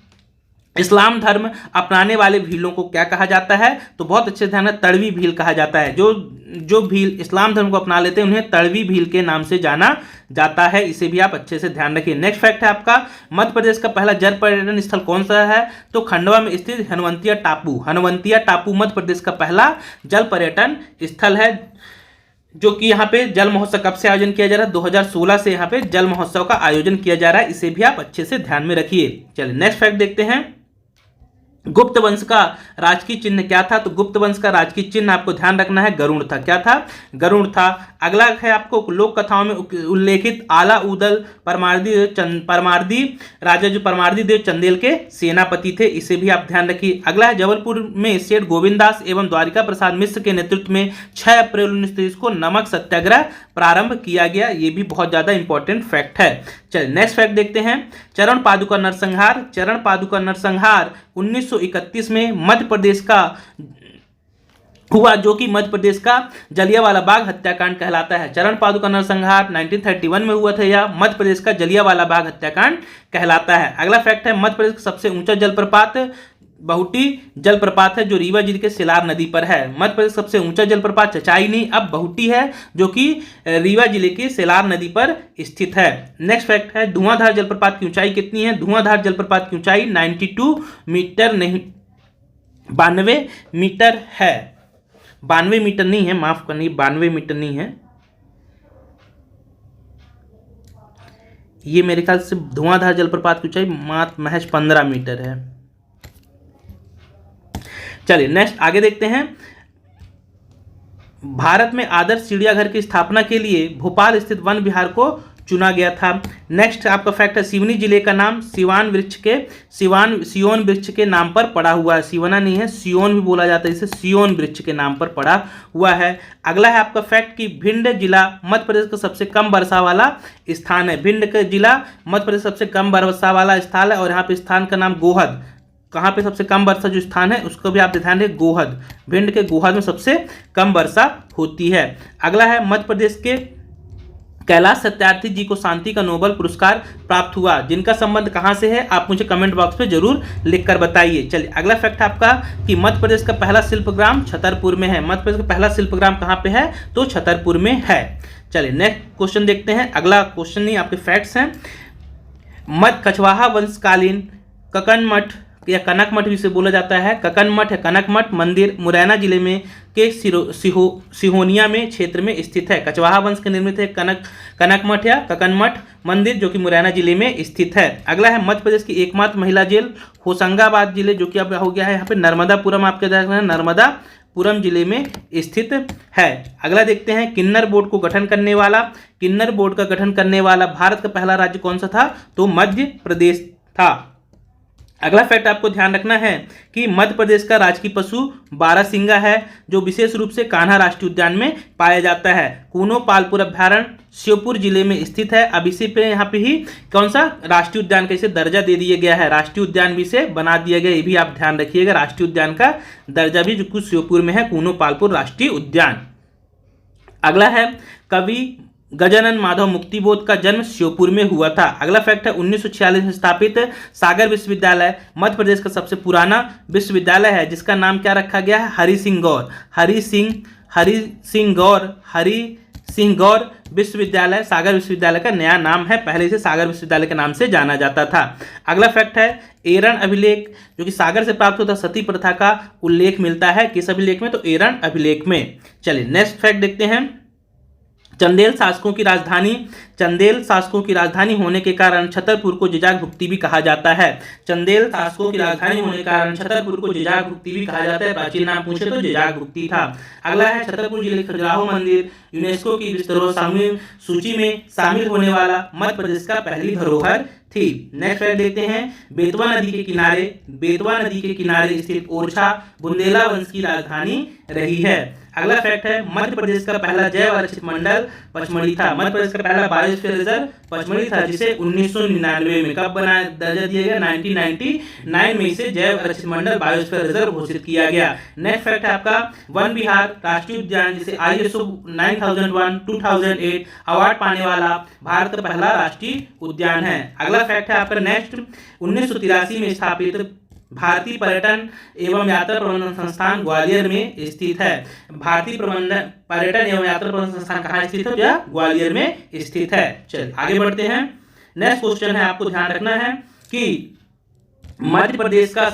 इस्लाम धर्म अपनाने वाले भीलों को क्या कहा जाता है? तो बहुत अच्छे ध्यान है, तड़वी भील कहा जाता है। जो भील इस्लाम धर्म को अपना लेते हैं उन्हें तड़वी भील के नाम से जाना जाता है, इसे भी आप अच्छे से ध्यान रखिए। नेक्स्ट फैक्ट है आपका, मध्य प्रदेश का पहला जल पर्यटन स्थल कौन सा है? तो खंडवा में स्थित हनुवंतिया टापू। हनुवंतिया टापू मध्य प्रदेश का पहला जल पर्यटन स्थल है, जो कि यहाँ पे जल महोत्सव कब से आयोजन किया जा रहा है? 2016 से यहाँ पे जल महोत्सव का आयोजन किया जा रहा है, इसे भी आप अच्छे से ध्यान में रखिए। चलिए नेक्स्ट फैक्ट देखते हैं, गुप्त वंश का राजकीय चिन्ह क्या था? तो गुप्त वंश का राजकीय चिन्ह आपको ध्यान रखना है, गरुड़ था। क्या था? गरुड़ था। अगला है आपको लोक कथाओं में उल्लेखित आला उदल परमार्दी राजा जो परमार्दी देव चंदेल के सेनापति थे, इसे भी आप ध्यान रखिए। अगला है, जबलपुर में सेठ गोविंद दास एवं द्वारिका प्रसाद मिश्र के नेतृत्व में 6 अप्रैल 1923 को नमक सत्याग्रह प्रारंभ किया गया। ये भी बहुत ज्यादा इंपॉर्टेंट फैक्ट है। चलिए नेक्स्ट फैक्ट देखते हैं, चरण पादुका नरसंहार। चरण पादुका नरसंहार 1931 में मध्य प्रदेश का हुआ, जो कि मध्य प्रदेश का जलियांवाला बाग हत्याकांड कहलाता है। चरण पादुका नरसंहार 1931 में हुआ था, या मध्य प्रदेश का जलियांवाला बाग हत्याकांड कहलाता है। अगला फैक्ट है, मध्य प्रदेश का सबसे ऊंचा जलप्रपात बहुटी जलप्रपात है, जो रीवा जिले के सिलार नदी पर है। मध्य प्रदेश सबसे ऊंचा जलप्रपात चचाई नहीं, अब बहुटी है, जो कि रीवा जिले के सिलार नदी पर स्थित है। नेक्स्ट फैक्ट है, धुआंधार जलप्रपात की ऊंचाई कितनी है? धुआंधार जलप्रपात की ऊंचाई 92 मीटर नहीं, 92 मीटर है। 92 मीटर नहीं है, माफ करनी, 92 मीटर नहीं है, ये मेरे ख्याल से धुआंधार जलप्रपात की ऊंचाई मात्र महज 15 मीटर है। चलिए नेक्स्ट आगे देखते हैं। भारत में आदर्श चिड़ियाघर की स्थापना के लिए भोपाल स्थित वन विहार को चुना गया था। नेक्स्ट आपका फैक्ट है, सिवनी जिले का नाम सियोन वृक्ष के नाम पर पड़ा हुआ है। सिवना नहीं है, सियोन भी बोला जाता है, इसे सियोन वृक्ष के नाम पर पड़ा हुआ है। अगला है आपका फैक्ट कि भिंड जिला मध्य प्रदेश का सबसे कम वर्षा वाला स्थान है। भिंड का जिला मध्य प्रदेश सबसे कम वर्षा वाला स्थान है, और यहाँ पे स्थान का नाम गोहद। कहाँ पे सबसे कम वर्षा जो स्थान है उसको भी आप ध्यान दें, गोहद। भिंड के गोहद में सबसे कम वर्षा होती है। अगला है, मध्य प्रदेश के कैलाश सत्यार्थी जी को शांति का नोबेल पुरस्कार प्राप्त हुआ, जिनका संबंध कहाँ से है आप मुझे कमेंट बॉक्स पे जरूर लिखकर बताइए। चलिए अगला फैक्ट आपका कि मध्य प्रदेश का पहला शिल्पग्राम छतरपुर में है। मध्य प्रदेश का पहला शिल्पग्राम कहाँ पे है? तो छतरपुर में है। चलिए नेक्स्ट क्वेश्चन देखते हैं। अगला क्वेश्चन नहीं, आपके फैक्ट्स हैं। मध्य कछवाहा वंशकालीन ककनमठ या कनक मठ भी इसे बोला जाता है, ककन मठ या कनक मठ मंदिर मुरैना जिले में के सिहोनिया में क्षेत्र में स्थित है। कछवाहा वंश के निर्मित है कनक मठ या ककन मठ मंदिर, जो कि मुरैना जिले में स्थित है। अगला है, मध्य प्रदेश की एकमात्र महिला जेल होशंगाबाद जिले, जो कि अब हो गया है यहाँ पे नर्मदापुरम, आपके नर्मदापुरम जिले में स्थित है। अगला देखते हैं, किन्नर बोर्ड का गठन करने वाला भारत का पहला राज्य कौन सा था? तो मध्य प्रदेश था। अगला फैक्ट आपको ध्यान रखना है कि मध्य प्रदेश का राजकीय पशु बारहसिंगा है, जो विशेष रूप से कान्हा राष्ट्रीय उद्यान में पाया जाता है। कूनो पालपुर अभ्यारण्य श्योपुर जिले में स्थित है। अब इसी पे यहाँ पे ही कौन सा राष्ट्रीय उद्यान का इसे दर्जा दे दिया गया है, राष्ट्रीय उद्यान भी इसे बना दिया गया, ये भी आप ध्यान रखिएगा। राष्ट्रीय उद्यान का दर्जा भी जो कुछ श्योपुर में है, कूनो पालपुर राष्ट्रीय उद्यान। अगला है, कवि गजानन माधव मुक्तिबोध का जन्म श्योपुर में हुआ था। अगला फैक्ट है, 1946 में स्थापित सागर विश्वविद्यालय मध्य प्रदेश का सबसे पुराना विश्वविद्यालय है, जिसका नाम क्या रखा गया है? हरि सिंह गौर विश्वविद्यालय सागर विश्वविद्यालय का नया नाम है, पहले इसे सागर विश्वविद्यालय के नाम से जाना जाता था। अगला फैक्ट है, एरन अभिलेख जो कि सागर से प्राप्त होता सती प्रथा का उल्लेख मिलता है किस अभिलेख में? तो एरन अभिलेख में। चलिए नेक्स्ट फैक्ट देखते हैं। चंदेल शासकों की राजधानी होने के कारण छतरपुर को जिजाग भुक्ति भी कहा जाता है। चंदेल शासकों की राजधानी होने के कारण छतरपुर को जिजाग भुक्ति भी कहा जाता है। प्राचीन नाम पूछे तो जिजाग भुक्ति था। अगला है, छतरपुर जिले खजुराहो मंदिर यूनेस्को की विश्व धरोहर सूची में शामिल होने वाला मध्य प्रदेश का पहली धरोहर थी। नेक्स्ट फैक्ट देखते हैं, बेतवा नदी के किनारे स्थित ओरछा बुंदेला वंश की राजधानी रही है। अगला फैक्ट है, मध्य प्रदेश का पहला जैव आरक्षित मंडल पचमढ़ी था। मध्य प्रदेश का पहला बायोस्फीयर रिजर्व पचमढ़ी था, जिसे 1999 में कब बनाया दर्जा दिया गया? 1999 में इसे जैव आरक्षित मंडल बायोस्फीयर रिजर्व घोषित किया गया। नेक्स्ट फैक्ट है आपका, वन विहार राष्ट्रीय उद्यान जिसे ISO 9001/2008 अवार्ड पाने वाला भारत का पहला राष्ट्रीय उद्यान है। अगला फैक्ट है आपका नेक्स्ट, 1983 में स्थापित भारतीय पर्यटन एवं यात्रा प्रबंधन संस्थान ग्वालियर में स्थित है। भारतीय पर्यटन एवं यात्रा प्रबंधन संस्थान कहाँ स्थित है? ग्वालियर में स्थित है। चलिए आगे बढ़ते हैं। नेक्स्ट क्वेश्चन है, आपको ध्यान रखना है कि मध्य प्रदेश का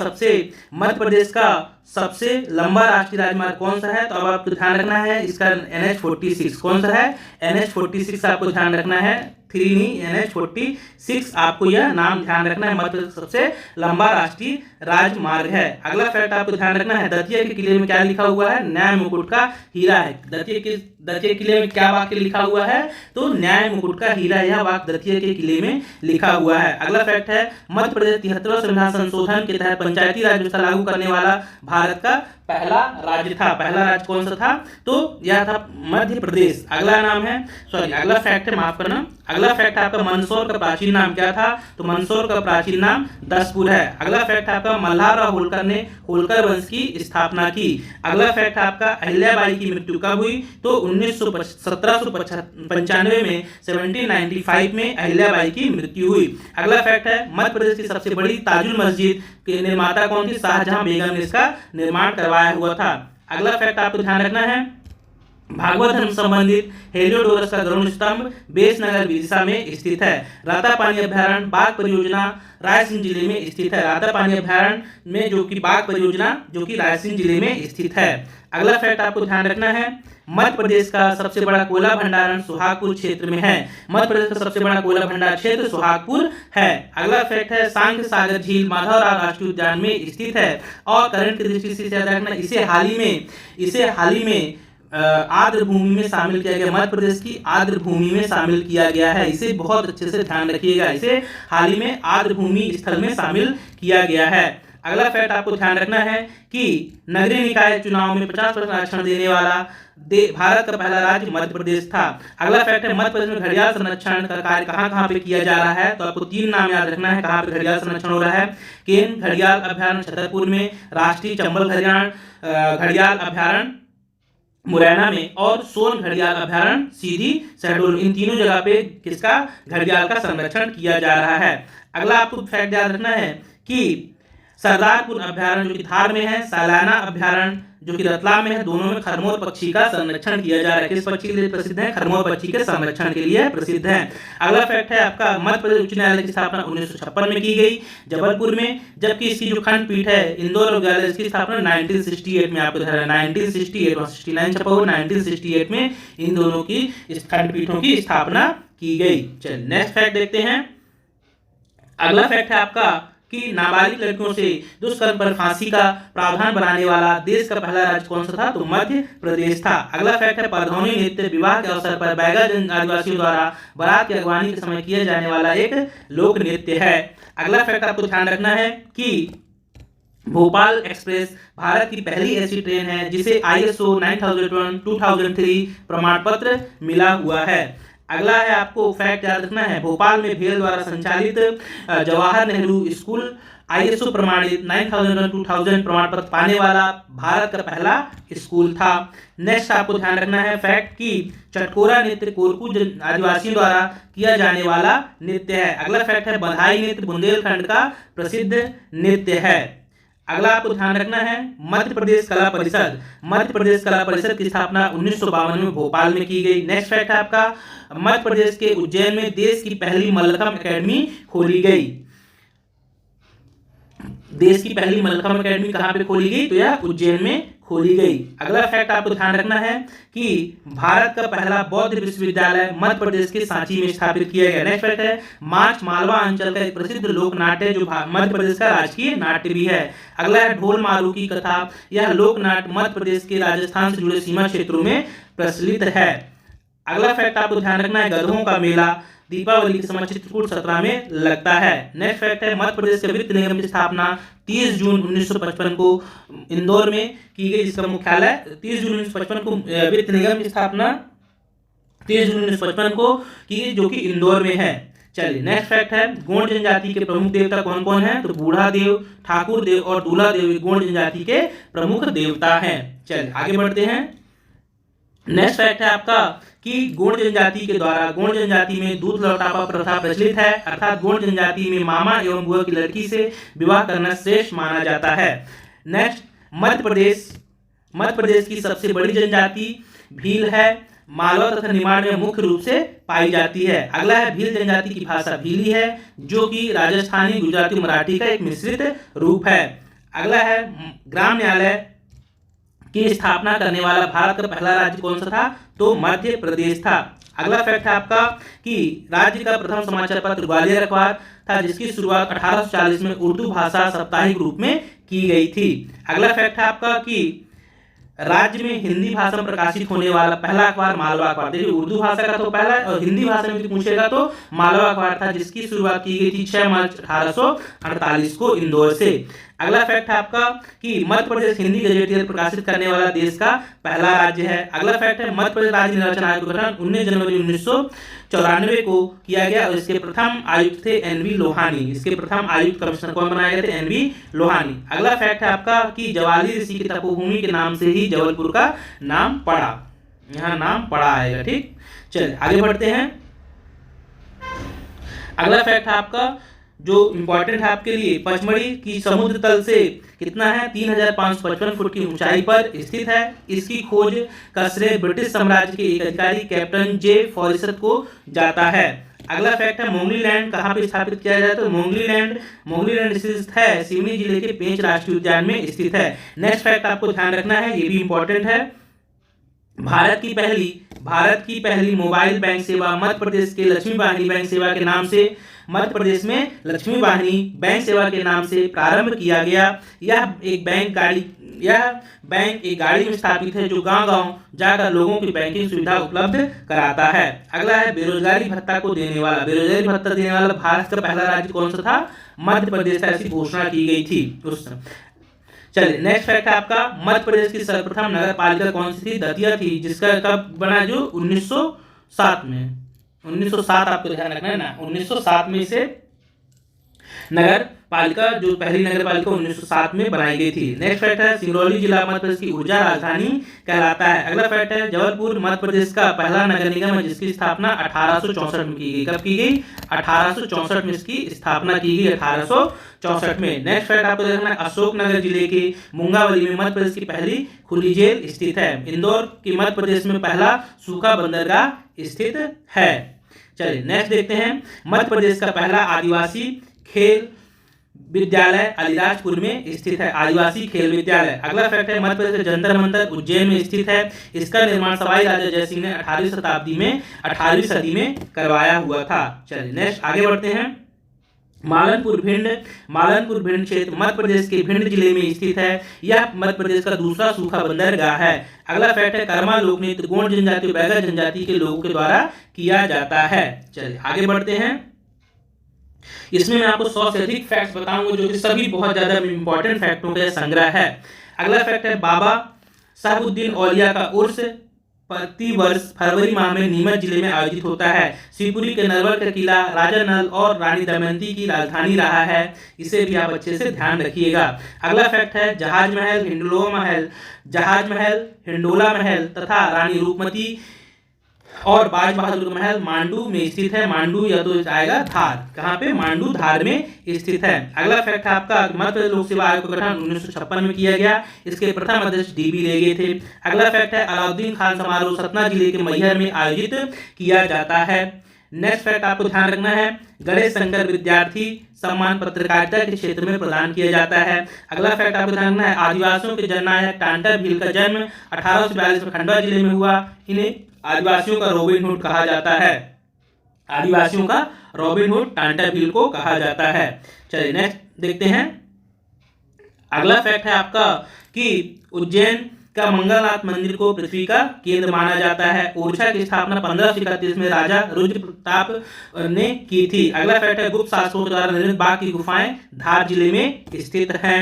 सबसे लंबा राष्ट्रीय राजमार्ग कौन सा है? तो अब आपको ध्यान रखना है इसका NH46 कौन सा है? NH46 आपको ध्यान रखना है, 3 नहीं NH46 आपको यह नाम ध्यान रखना है। मध्य प्रदेश सबसे लंबा राष्ट्रीय राजमार्ग है। अगला फैक्ट आपको ध्यान रखना है, दतिया के किले में क्या लिखा हुआ है? न्याय मुकुट का हीरा है। दतिया किले में क्या वाक्य लिखा हुआ है? तो न्याय मुकुट का हीरा, यह वाक्य दतिया के किले में लिखा हुआ है। अगला फैक्ट है, मध्य प्रदेश 73वां संविधान संशोधन के तहत पंचायती राज व्यवस्था लागू करने वाला भारत का पहला राज्य था। पहला राज्य कौन सा था? तो यह था मध्य प्रदेश। अगला नाम है, सॉरी अगला फैक्ट है, माफ करना, अगला फैक्ट है आपका मंदसौर का प्राचीन नाम क्या था? तो मंदसौर का प्राचीन नाम दसपुर है। अगला फैक्ट है आपका मल्हार राव होलकर ने होलकर वंश की स्थापना की। अगला फैक्ट है आपका अहिल्याबाई की मृत्यु कब हुई? तो 1795 में 1795 में अहिल्याबाई की मृत्यु हुई। अगला फैक्ट है मध्य प्रदेश की सबसे बड़ी ताजुल मस्जिद के निर्माता कौन थी? शाहजहां बेगम ने इसका निर्माण करवाया हुआ था। अगला फैक्ट आपको ध्यान रखना है, भागवत धर्म संबंधित हेलियोडोरस का गरुड़ स्तंभ बेसनगर विदिशा में स्थित है। रातापानी अभ्यारण्य बाघ परियोजना रायसेन जिले में स्थित है। रातापानी अभ्यारण्य में जो कि बाघ परियोजना जो कि रायसेन जिले में स्थित है। अगला फैक्ट आपको ध्यान रखना है, मध्य प्रदेश का सबसे बड़ा कोयला भंडारण सुहागपुर क्षेत्र में है। मध्य प्रदेश का सबसे बड़ा कोयला भंडार क्षेत्र सुहागपुर है। अगला फैक्ट है सांख्य सागर झील माधवराव राष्ट्रीय उद्यान में स्थित है और करंट की दृष्टि से याद रखना, इसे हाल ही में आर्द्र भूमि में शामिल किया गया। मध्य प्रदेश की आर्द्र भूमि में शामिल किया गया है। इसे बहुत अच्छे से ध्यान रखिएगा, इसे हाल ही में आर्द्र भूमि स्थल में शामिल किया गया है। अगला फैक्ट आपको ध्यान रखना है कि नगरीय निकाय चुनाव में 50% आरक्षण देने वाला भारत का पहला राज्य मध्य प्रदेश था। अगला फैक्ट है मध्य प्रदेश में घड़ियाल संरक्षण का कार्य कहां पे किया जा रहा है? तो आपको 3 नाम याद रखना है कहां पे घड़ियाल संरक्षण हो रहा है। केन घड़ियाल अभ्यारण्य छतरपुर में, राष्ट्रीय चंबल घड़ियाल अभ्यारण्य मुरैना में और सोन घड़ियाल अभ्यारण्य सीधी शहडोल। इन तीनों जगह पे किसका घड़ियाल का संरक्षण किया जा रहा है। अगला आपको फैक्ट याद रखना है कि सरदारपुर अभ्यारण्य जो कि धार में है, सालाना अभ्यारण्य जो कि रतलाम में है, दोनों में खरमोर पक्षी का संरक्षण किया जा रहा है। किस पक्षी के लिए प्रसिद्ध है? खरमोर पक्षी के संरक्षण के लिए प्रसिद्ध है। अगला फैक्ट है आपका मध्य प्रदेश उच्च न्यायालय की स्थापना 1956 में की गई जबलपुर में, जबकि इसकी जो खंडपीठ है इंदौर और ग्वालियर की स्थापना 1968 में, आपको 1968 और 69 छपा हुआ, 1968 में इन दोनों की इस खंडपीठों की स्थापना की गई। चलिए नेक्स्ट फैक्ट देखते हैं। अगला फैक्ट है आपका कि नाबालिग लड़कियों से दुष्कर्म पर फांसी का प्रावधान बनाने वाला देश का पहला राज्य कौन सा था? तो मध्य प्रदेश था। अगला फैक्ट है परधौनी नृत्य विवाह के अवसर पर बैगा आदिवासियों द्वारा बारात की अगवानी के समय किया जाने वाला एक लोक नृत्य है। अगला फैक्ट आपको ध्यान रखना है कि भोपाल एक्सप्रेस भारत की पहली ऐसी ट्रेन है जिसे ISO 9001:2003 प्रमाण पत्र मिला हुआ है। अगला है आपको फैक्ट याद रखना है, भोपाल में भेल द्वारा संचालित जवाहर नेहरू स्कूल ISO प्रमाणित 9001:2000 प्रमाण पत्र पाने वाला भारत का पहला स्कूल था। नेक्स्ट आपको ध्यान रखना है फैक्ट कि चटकोरा नृत्य कोरकू आदिवासियों द्वारा किया जाने वाला नृत्य है। अगला फैक्ट है बधाई नृत्य बुंदेलखंड का प्रसिद्ध नृत्य है। अगला आपको ध्यान रखना है मध्य प्रदेश कला परिषद। मध्य प्रदेश कला परिषद की स्थापना 1952 में भोपाल में की गई। नेक्स्ट फैक्ट है आपका मध्य प्रदेश के उज्जैन में देश की पहली मल्लखम्ब एकेडमी खोली गई। देश की पहली मल्लखम्ब एकेडमी कहां पे खोली गई? तो यह उज्जैन में खोली गई। अगला फैक्ट आपको ध्यान रखना है कि भारत का पहला बौद्ध विश्वविद्यालय मध्य प्रदेश के सांची में स्थापित किया गया। नेक्स्ट फैक्ट है मार्च मालवा अंचल का एक प्रसिद्ध लोक नाट्य जो मध्य प्रदेश का राजकीय नाट्य भी है। अगला है ढोल मारू की कथा। यह लोक नाट्य मध्य प्रदेश के राजस्थान से जुड़े सीमा क्षेत्रों में प्रचलित है। अगला फैक्ट आपको ध्यान रखना है गधों का मेला दीपावली के समय चित्रकूट 17 में लगता है। नेक्स्ट फैक्ट है मध्य प्रदेश के वित्त निगम की स्थापना 30 जून 1955 को इंदौर में की गई, जिसका मुख्यालय 30 जून 1955 को वित्त निगम की स्थापना 30 जून 1955 को की गई, जो कि इंदौर में है। चलिए नेक्स्ट फैक्ट है गोंड जनजाति के प्रमुख देवता कौन कौन है? तो बूढ़ा देव, ठाकुर देव और दूल्हा देव गोंड जनजाति के प्रमुख देवता हैं। चलिए आगे बढ़ते हैं। नेक्स्ट फैक्ट है आपका कि गोंड जनजाति के द्वारा गोंड जनजाति में दूध लौटापा प्रथा प्रचलित है, अर्थात गोंड जनजाति में मामा एवं बुआ की लड़की से विवाह करना श्रेष्ठ माना जाता है। नेक्स्ट मध्य प्रदेश की सबसे बड़ी जनजाति भील है, मालवा तथा निमाड़ में मुख्य रूप से पाई जाती है। अगला है भील जनजाति की भाषा भीली है, जो कि राजस्थानी गुजराती मराठी का एक मिश्रित रूप है। अगला है ग्राम न्यायालय की स्थापना करने वाला भारत का पहला राज्य कौन सा था? तो मध्य प्रदेश था। अगला फैक्ट है आपका कि राज्य का प्रथम समाचार पत्र ग्वालियर अखबार था, जिसकी शुरुआत 1840 में उर्दू भाषा साप्ताहिक रूप में की गई थी। अगला फैक्ट है आपका कि राज्य में हिंदी भाषा में प्रकाशित होने वाला पहला अखबार मालवा अखबार। देखिए उर्दू भाषा का तो पहला और हिंदी भाषा में पूछेगा तो मालवा अखबार था, जिसकी शुरुआत की गई थी 6 मार्च 1848 को इंदौर से। अगला फैक्ट है आपका कि मध्य प्रदेश हिंदी गजेटियर प्रकाशित करने वाला देश का पहला राज्य है। अगला फैक्ट है मध्य प्रदेश राज्य निर्वाचन आयोग का गठन 19 जनवरी 1994 को किया गया और इसके प्रथम आयुक्त थे एनवी लोहानी। इसके प्रथम आयुक्त कमिश्नर कौन बनाए गए थे? एनवी लोहानी। अगला फैक्ट है आपका कि ज्वाली ऋषि की तपोभूमि के नाम से ही जबलपुर का नाम पड़ा, यहाँ नाम पड़ा आएगा। ठीक, चलिए आगे बढ़ते हैं। अगला फैक्ट है आपका जो इंपॉर्टेंट है आपके लिए, पचमढ़ी की समुद्र तल से कितना है? 3555 फुट की ऊंचाई पर स्थित है। इसकी खोज का श्रेय ब्रिटिश साम्राज्य के एक अधिकारी कैप्टन जे फॉरेस्ट को जाता है। अगला फैक्ट है मोंगली लैंड कहाँ पे स्थापित किया जाता है? मोंगली लैंड स्थित है सिवनी जिले के पेंच राष्ट्रीय उद्यान में स्थित है। नेक्स्ट फैक्ट आपको ध्यान रखना है, ये भी इंपॉर्टेंट है। भारत की पहली मोबाइल बैंक सेवा मध्य प्रदेश के लक्ष्मी वाहिनी बैंक सेवा के नाम से, मध्य प्रदेश में लक्ष्मी वाहिनी बैंक सेवा के नाम से प्रारंभ किया गया। यह बैंक एक गाड़ी में स्थापित है जो गांव-गांव जाकर लोगों की बैंकिंग सुविधा उपलब्ध कराता है। अगला है बेरोजगारी भत्ता को देने वाला। बेरोजगारी भत्ता देने वाला भारत का पहला राज्य कौन सा था? मध्य प्रदेश। ऐसी घोषणा की गई थी उस समय। चलिए नेक्स्ट फैक्ट है आपका, मध्य प्रदेश की सर्वप्रथम नगर पालिका कौन सी थी? दतिया थी, जिसका कब बना? जो 1907 में। 1907 आपको ध्यान रखना है ना, 1907 में से नगर पालिका, जो पहली नगर पालिका 1907 में बनाई गई थी। नेक्स्ट फैक्ट है सिंगरौली जिला मध्य प्रदेश की ऊर्जा राजधानी कहलाता है। अगला फैक्ट है जबलपुर मध्य प्रदेश का पहला नगर निगम है जिसकी स्थापना 1864 में की गई। कब की गई? 1864 में इसकी स्थापना की गई, 1864 में। नेक्स्ट फैक्ट आपको देखना है अशोकनगर जिले के मुंगावली में मध्य प्रदेश की पहली खुली जेल स्थित है। इंदौर की मध्य प्रदेश में पहला सूखा बंदरगाह स्थित है। चलिए नेक्स्ट देखते हैं, मध्य प्रदेश का पहला आदिवासी खेल विद्यालय अलीराजपुर में स्थित है। आदिवासी खेल विद्यालय। अगला फैक्ट है मध्य प्रदेश का जंतर मंतर उज्जैन में स्थित है। इसका निर्माण सवाई राजा जयसिंह ने 18वीं सदी में करवाया हुआ था। चलिए नेक्स्ट आगे बढ़ते हैं। मालनपुर भिंड क्षेत्र मध्य प्रदेश के भिंड जिले में स्थित है। यह मध्य प्रदेश का दूसरा सूखा बंदरगाह है। अगला फैक्ट है कर्मा लोक नृत्य गोंड जनजाति और बैगा जनजाति के लोगों के द्वारा किया जाता है। चलिए आगे बढ़ते हैं। इसमें मैं आपको 100 से अधिक फैक्ट्स बताऊंगा जो कि सभी बहुत ज्यादा इंपॉर्टेंट फैक्टों का संग्रह है। अगला फैक्ट है बाबा साहबुद्दीन औलिया का उर्स प्रति वर्ष फरवरी माह में नीमच जिले में आयोजित होता है। शिवपुरी के नरवर का किला राजा नल और रानी दमयंती की राजधानी रहा है। इसे भी आप अच्छे से ध्यान रखिएगा। अगला फैक्ट है जहाज महल हिंडोला महल तथा रानी रूपमती और बाज बहादुर का महल मांडू में स्थित है। मांडू या तो आएगा धार, कहाँ पे? मांडू धार में स्थित है। अगला फैक्ट है आपका मध्य प्रदेश लोक सेवा आयोग का गठन 1956 में किया गया। इसके प्रथम अध्यक्ष डीबी रेगे थे। अगला फैक्ट है अलाउद्दीन खान समारोह सतना जिले के मैहर में आयोजित किया जाता है। नेक्स्ट फैक्ट आपको ध्यान रखना है गणेश शंकर विद्यार्थी सम्मान पत्रकारिता के क्षेत्र में प्रदान किया जाता है। अगला फैक्ट आपको ध्यान रखना है आदिवासियों के जननायक टांटा भील का जन्म 1842 में खंडवा जिले में हुआ। इन्हें आदिवासियों का रॉबिन हुड कहा जाता है। आदिवासियों का रॉबिन हुड टांटा भील को कहा जाता है। चलिए नेक्स्ट देखते हैं। अगला फैक्ट है आपका कि उज्जैन का मंगलनाथ मंदिर को पृथ्वी का केंद्र माना जाता है। ओरछा की स्थापना 1531 में राजा रुद्र प्रताप ने की थी। अगला फैक्ट है गुप्त शासकों के द्वारा निर्मित बाघ की गुफाएं धार जिले में स्थित हैं।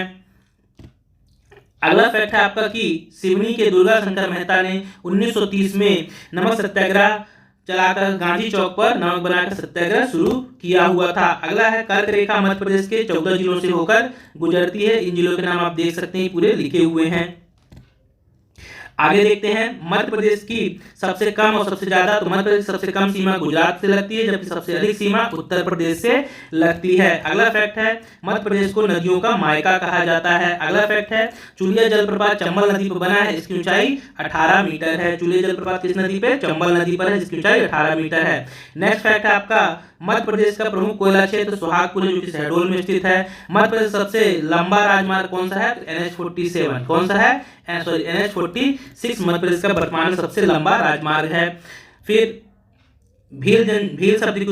अगला फैक्ट है आपका कि सिवनी के दुर्गा शंकर मेहता ने 1930 में नमक सत्याग्रह चलाकर गांधी चौक पर नमक बनाकर सत्याग्रह शुरू किया हुआ था। अगला है कर्क रेखा मध्य प्रदेश के 14 जिलों से होकर गुजरती है। इन जिलों के नाम आप देख सकते हैं, पूरे लिखे हुए हैं। आगे देखते हैं मध्य प्रदेश की सबसे कम और सबसे ज्यादा। तो मध्य प्रदेश की सबसे कम सीमा गुजरात से लगती है जबकि सबसे अधिक सीमा उत्तर प्रदेश से लगती है। अगला फैक्ट है मध्य प्रदेश को नदियों का मायका कहा जाता है। अगला फैक्ट है चुलिया जलप्रपात चंबल नदी पर बना है। इसकी ऊंचाई 18 मीटर है। चुलिया जलप्रपात किस नदी पे? चंबल नदी पर है, जिसकी ऊंचाई 18 मीटर है। नेक्स्ट फैक्ट है आपका मध्य प्रदेश का प्रमुख कोयला क्षेत्र सोहागपुर है जो कि शहडोल में स्थित है। मध्य प्रदेश सबसे लंबा राजमार्ग कौन सा है? NH47। कौन सा है? NH46 मध्य प्रदेश का वर्तमान में सबसे लंबा राजमार्ग है। फिर भील शब्द की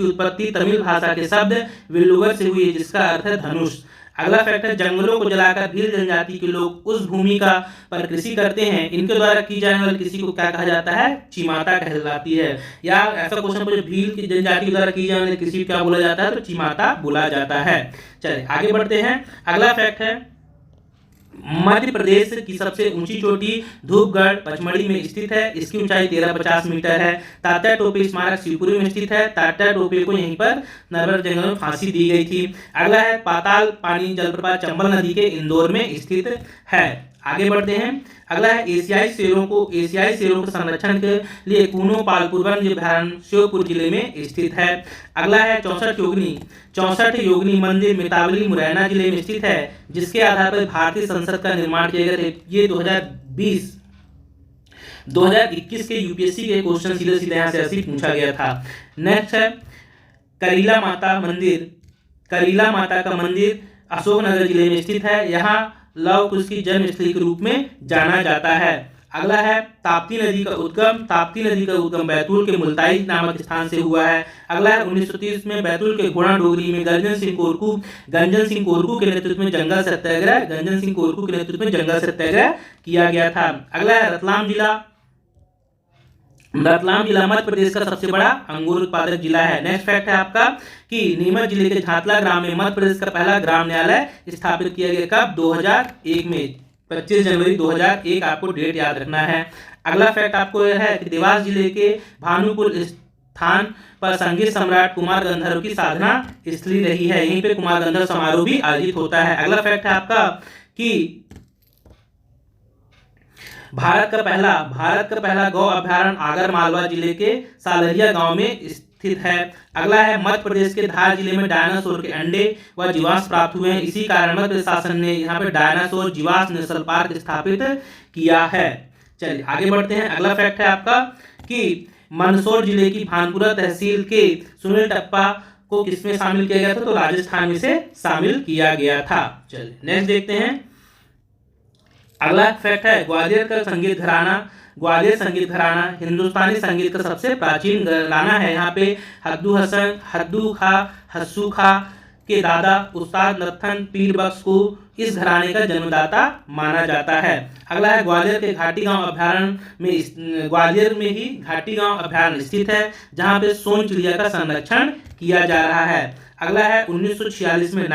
उत्पत्ति तमिल भाषा के शब्द विल्लुवर से हुई है जिसका अर्थ है धनुष। अगला फैक्ट है, जंगलों को जलाकर भील जनजाति के लोग उस भूमि का पर कृषि करते हैं। इनके द्वारा की जाने वाली कृषि को क्या कहा जाता है? चिमाता कहलाती है। या ऐसा क्वेश्चन पूछे, भील की जनजाति के द्वारा की जाने वाली कृषि क्या बोला जाता है? तो चिमाता बोला जाता है। चलिए आगे बढ़ते हैं। अगला फैक्ट है, मध्य प्रदेश की सबसे ऊंची चोटी धूपगढ़ पचमढ़ी में स्थित है। इसकी ऊंचाई 1350 मीटर है। तात्या टोपे स्मारक शिवपुरी में स्थित है। तात्या टोपे को यहीं पर नर्मदा जंगल में फांसी दी गई थी। अगला है, पाताल पानी जलप्रपात चंबल नदी के इंदौर में स्थित है। आगे बढ़ते हैं। अगला है, एशियाई शेरों के संरक्षण के लिए कूनो पालपुर वन्य अभयारण्य श्योपुर जिले में स्थित है। अगला है, 64 योगिनी मंदिर मितावली मुरैना जिले में स्थित है, जिसके आधार पर भारतीय संसद का निर्माण किया गया। ये 2021 के यूपीएससी के क्वेश्चन सीधे यहाँ से ऐसे पूछा गया था। नेक्स्ट है, करीला माता का मंदिर अशोकनगर जिले में स्थित है। यहाँ लव कुश की जन्मस्थली के रूप में जाना जाता है। अगला है, ताप्ती नदी का उद्गम बैतूल के मुल्ताई नामक स्थान से हुआ है। अगला है, 1930 में बैतूल के घोड़ा डोगरी में गंजन सिंह कोरकू के नेतृत्व में जंगल सत्याग्रह किया गया था। अगला है, रतलाम जिला मध्य प्रदेश का सबसे बड़ा अंगूर उत्पादक जिला है। नेक्स्ट फैक्ट है आपका कि नीमच जिले के झातला ग्राम में मध्य प्रदेश का पहला ग्राम न्यायालय स्थापित किया गया। कब? 2001 में, 25 जनवरी 2001। आपको डेट याद रखना है। अगला फैक्ट आपको यह है कि देवास जिले के भानुकुल स्थान पर संगीत सम्राट कुमार गंधर्व की साधना स्थली रही है। यहीं पे कुमार गंधर्व समारोह भी आयोजित होता है। अगला फैक्ट है आपका कि भारत का पहला गौ अभयारण्य आगर मालवा जिले के सालरिया गांव में स्थित है। अगला है, मध्य प्रदेश के धार जिले में डायनासोर के अंडे व जीवाश्म प्राप्त हुए हैं। इसी कारण मध्य प्रदेश शासन ने यहाँ पे डायनासोर जीवाश्म नेशनल पार्क स्थापित किया है। चलिए आगे बढ़ते हैं। अगला फैक्ट है आपका कि मंदसौर जिले की भानपुरा तहसील के सुनील टप्पा को किसमें शामिल किया गया था? तो राजस्थान में से शामिल किया गया था। चलिए नेक्स्ट देखते हैं। अगला फैक्ट है, ग्वालियर संगीत घराना हिंदुस्तानी संगीत का सबसे प्राचीन घराना है। यहाँ पे हस्सू खा के दादा उस्ताद नत्थन पीर बख्श को इस घराने का जन्मदाता माना जाता है। अगला है, ग्वालियर में ही घाटी गांव अभयारण्य स्थित है, जहाँ पे सोन चिड़िया का संरक्षण किया जा रहा है। अगला है, 1946 में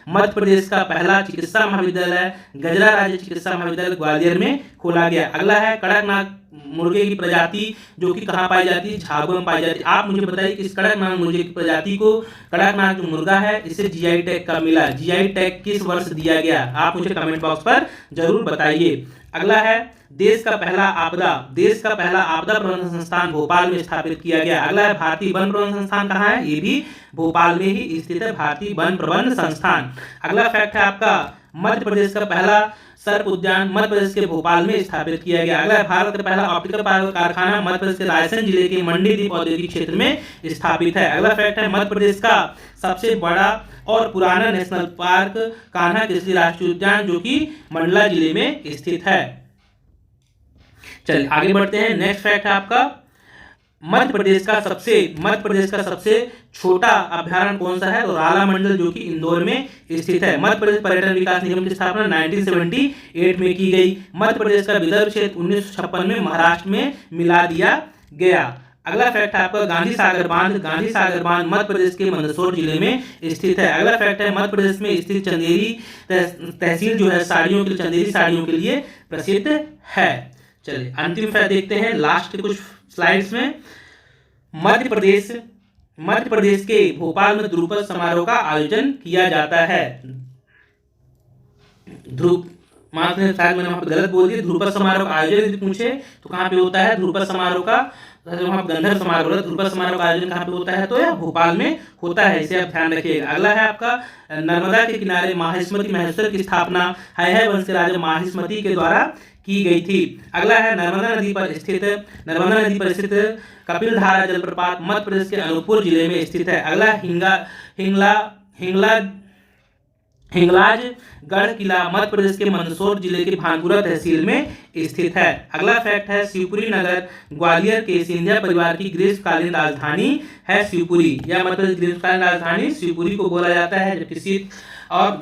मध्य प्रदेश का पहला चिकित्सा महाविद्यालय गजरा राज्य चिकित्सा महाविद्यालय ग्वालियर में खोला गया। अगला है, कड़कनाथ मुर्गे की प्रजाति जो कि कहाँ पाई जाती है? झाबुआ में पाई जाती है। आप मुझे बताइए कि इस कड़कनाथ मुर्गे की प्रजाति को, कड़कनाथ जो मुर्गा है, इसे जीआई टैग कब मिला? जीआई टैग किस वर्ष दिया गया? आप मुझे कमेंट बॉक्स पर जरूर बताइए। अगला है, देश का पहला आपदा प्रबंधन संस्थान भोपाल में स्थापित किया गया। अगला है, भारतीय वन प्रबंधन संस्थान कहाँ है? ये भी भोपाल में ही स्थित है, भारतीय वन प्रबंधन संस्थान। अगला फैक्ट है आपका, मध्य प्रदेश का पहला सर्प उद्यान मध्य प्रदेश के भोपाल में स्थापित किया गया। अगला है, भारत का पहला ऑप्टिकल कारखाना मध्य प्रदेश के रायसेन जिले के मंडीदीप औद्योगिक क्षेत्र में स्थापित है। अगला फैक्ट है, मध्य प्रदेश का सबसे बड़ा और पुराना नेशनल पार्क कान्हा केसरी राष्ट्रीय उद्यान जो कि मंडला जिले में स्थित है। चलिए आगे बढ़ते हैं। नेक्स्ट फैक्ट है आपका, मध्य प्रदेश का सबसे छोटा अभयारण्य कौन सा है? तो राला मंडल जो कि इंदौर में स्थित है। मध्य प्रदेश पर्यटन विकास निगम की स्थापना 1978 में की गई। मध्य प्रदेश का विदर्भ क्षेत्र 1956 में महाराष्ट्र में मिला दिया गया। अगला फैक्ट है आपका, गांधी सागर बांध मध्य प्रदेश के मंदसौर जिले में स्थित है। अगला फैक्ट है, मध्य प्रदेश में स्थित चंदेरी तहसील जो है चंदेरी साड़ियों के लिए प्रसिद्ध है। चलिए अंतिम फैक्ट देखते हैं लास्ट के कुछ स्लाइड्स में। मध्य प्रदेश के भोपाल में ध्रुपद समारोह का आयोजन किया जाता है। मैंने वहां पर गलत बोल दिया। ध्रुपद समारोह का आयोजन यदि पूछे तो कहाँ पे होता है? ध्रुपद समारोह का वहां गंधर्व समारोह, ध्रुपद समारोह का आयोजन कहाँ पे होता है? तो यह भोपाल में होता है, इसे आप ध्यान रखिएगा। अगला है आपका, नर्मदा के किनारे माहिष्मती महेश्वर की स्थापना है वंश के राजा माहिष्मती के द्वारा की गई थी। अगला है, नर्मदा नदी पर स्थित कपिलधारा जलप्रपात मध्य प्रदेश के अनूपपुर जिले में स्थित है। अगला हिंगलाज गढ़ किला मध्य प्रदेश के मंदसौर जिले के भानपुरा तहसील में स्थित है। अगला फैक्ट है शिवपुरी नगर ग्वालियर के सिंधिया परिवार की ग्रीष्मकालीन राजधानी है शिवपुरी। यह मध्य प्रदेश ग्रीष्मकालीन राजधानी शिवपुरी को बोला जाता है, जबकि शीत और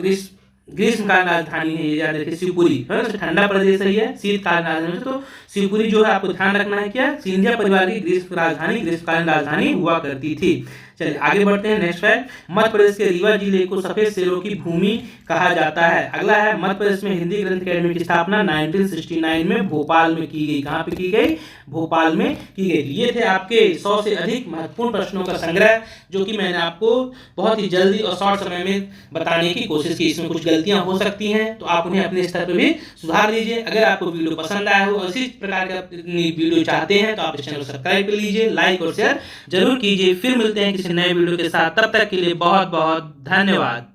ग्रीष्मकालीन राजधानी है ये याद रखिए शिवपुरी, ठंडा प्रदेश है ये शीतकालीन राजधानी। तो शिवपुरी जो है आपको ध्यान रखना है क्या, सिंधिया परिवार की ग्रीष्मकालीन राजधानी हुआ करती थी। चलिए आगे बढ़ते हैं। नेक्स्ट फैक्ट, मध्य प्रदेश के रीवा जिले को सफेद शेरों की भूमि कहा जाता है। अगला है मध्य प्रदेश में हिंदी ग्रंथ अकेडमी की स्थापना 1969 में भोपाल में की गई। कहाँ पे की गई, भोपाल में की गई। ये थे आपके 100 से अधिक महत्वपूर्ण प्रश्नों का संग्रह, जो कि मैंने आपको बहुत ही जल्दी और शॉर्ट समय में बताने की कोशिश की। इसमें कुछ गलतियां हो सकती हैं तो आप उन्हें अपने स्तर पर भी सुधार लीजिए। अगर आपको वीडियो पसंद आया हो और इसी प्रकार का वीडियो चाहते हैं तो आप इस चैनल को सब्सक्राइब कर लीजिए, लाइक और शेयर जरूर कीजिए। फिर मिलते हैं किसी नए वीडियो के साथ, तब तक के लिए बहुत बहुत धन्यवाद।